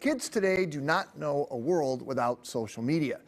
Kids today do not know a world without social media.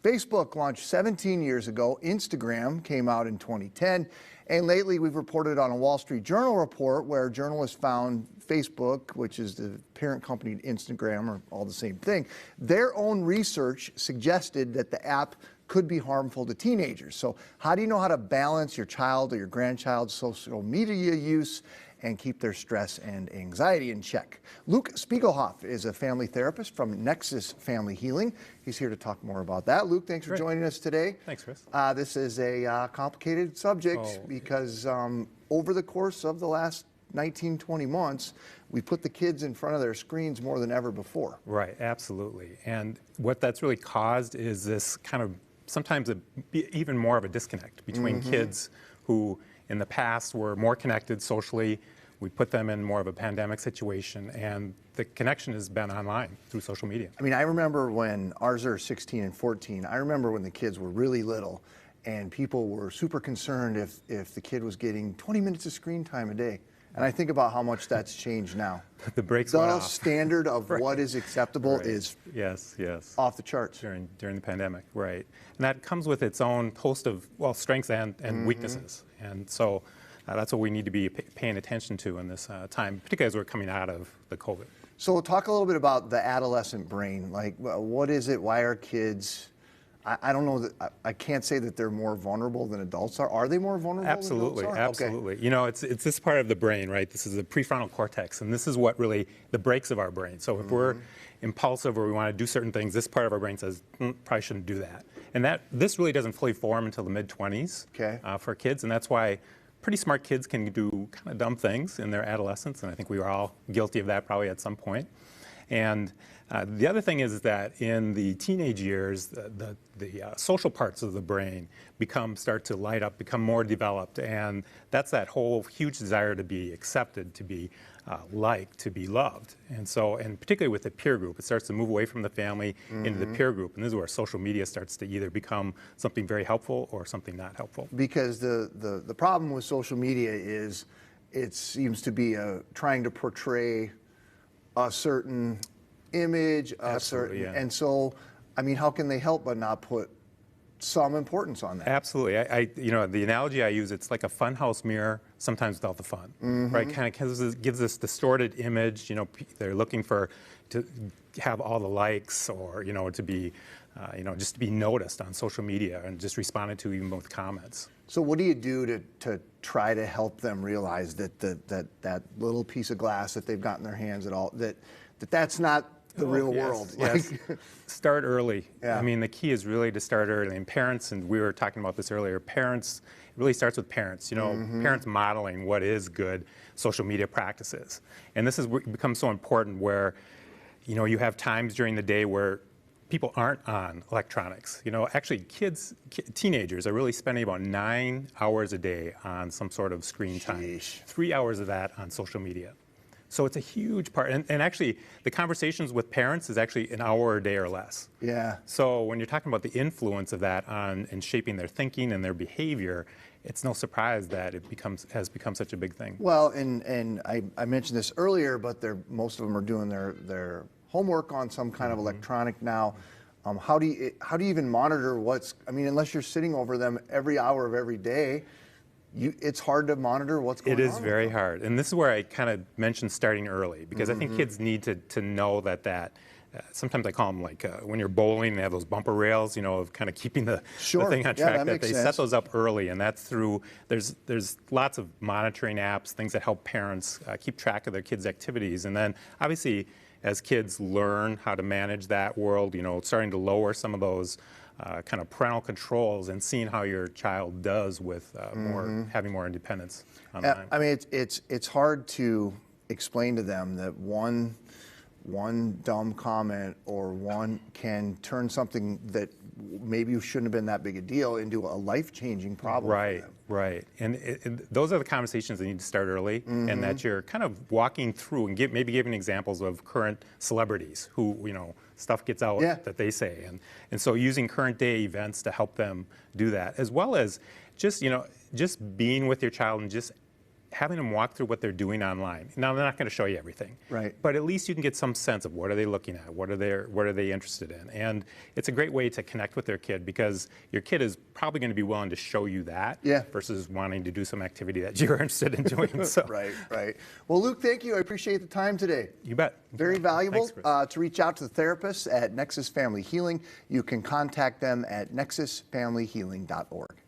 Facebook launched 17 years ago. Instagram came out in 2010. And lately we've reported on a Wall Street Journal report where journalists found Facebook, which is the parent company to Instagram, are all the same thing. Their own research suggested that the app could be harmful to teenagers. So how do you know how to balance your child or your grandchild's social media use and keep their stress and anxiety in check? Luke Spiegelhoff is a family therapist from Nexus Family Healing. He's here to talk more about that. Luke, thanks for joining us today. Thanks, Chris. This is a complicated subject because over the course of the last 19, 20 months, we put the kids in front of their screens more than ever before. Right, absolutely. And what that's really caused is this kind of sometimes even more of a disconnect between kids who in the past were more connected socially. We put them in more of a pandemic situation, and the connection has been online through social media. I mean, I remember when ours are 16 and 14, I remember when the kids were really little and people were super concerned if the kid was getting 20 minutes of screen time a day. And I think about how much that's changed now. The brakes went off. The standard of what is acceptable is off the charts. During the pandemic, right. And that comes with its own host of, well, strengths and weaknesses. And so that's what we need to be paying attention to in this time, particularly as we're coming out of the COVID. So talk a little bit about the adolescent brain. Like, what is it? Why are kids... I don't know that I can't say that they're more vulnerable than adults are. Are they more vulnerable Absolutely, than adults are? Absolutely. Okay. You know, it's this part of the brain, right? This is the prefrontal cortex, and this is what really the brakes of our brain. So if we're impulsive or we want to do certain things, this part of our brain says, probably shouldn't do that. And this really doesn't fully form until the mid-20s for kids, and that's why pretty smart kids can do kind of dumb things in their adolescence, and I think we were all guilty of that probably at some point. And the other thing is that in the teenage years, the social parts of the brain start to light up, become more developed, and that's that whole huge desire to be accepted, to be liked, to be loved. And so, and particularly with the peer group, it starts to move away from the family into the peer group, and this is where social media starts to either become something very helpful or something not helpful. Because the problem with social media is it seems to be trying to portray a certain image, and so, I mean, how can they help but not put some importance on that? Absolutely. You know, the analogy I use, it's like a funhouse mirror, sometimes without the fun, right? Kind of gives this distorted image. You know, they're looking to have all the likes, or you know, to be, just to be noticed on social media and just responded to even with comments. So what do you do to try to help them realize that that little piece of glass that they've got in their hands that's not the real world? Yes. Start early. Yeah. I mean, the key is really to start early. And parents, and we were talking about this earlier, it really starts with parents. You know, parents modeling what is good social media practices. And this becomes so important where, you know, you have times during the day where people aren't on electronics. You know, actually teenagers are really spending about 9 hours a day on some sort of screen time. 3 hours of that on social media. So it's a huge part. And actually, the conversations with parents is actually an hour a day or less. Yeah. So when you're talking about the influence of that and shaping their thinking and their behavior, it's no surprise that it has become such a big thing. Well, and I mentioned this earlier, but most of them are doing their homework on some kind of electronic now. How do you even monitor I mean, unless you're sitting over them every hour of every day, it's hard to monitor what's going on. It is very hard. And this is where I kind of mentioned starting early, because I think kids need to know that sometimes I call them like when you're bowling, they have those bumper rails, you know, of kind of keeping the thing on track, that they set those up early. And that's through, there's lots of monitoring apps, things that help parents keep track of their kids' activities. And then obviously, as kids learn how to manage that world, you know, starting to lower some of those kind of parental controls and seeing how your child does with having more independence online. I mean, it's hard to explain to them that one dumb comment or one can turn something that maybe shouldn't have been that big a deal into a life-changing problem for them. Right. And those are the conversations that need to start early, and that you're kind of walking through and maybe giving examples of current celebrities who, you know, stuff gets out that they say. And so using current day events to help them do that, as well as just being with your child and just having them walk through what they're doing online. Now, they're not going to show you everything. Right. But at least you can get some sense of what are they looking at, what are they interested in. And it's a great way to connect with their kid, because your kid is probably going to be willing to show you that versus wanting to do some activity that you're interested in doing. So. Right. Well, Luke, thank you. I appreciate the time today. You bet. Very valuable. Thanks, to reach out to the therapists at Nexus Family Healing, you can contact them at nexusfamilyhealing.org.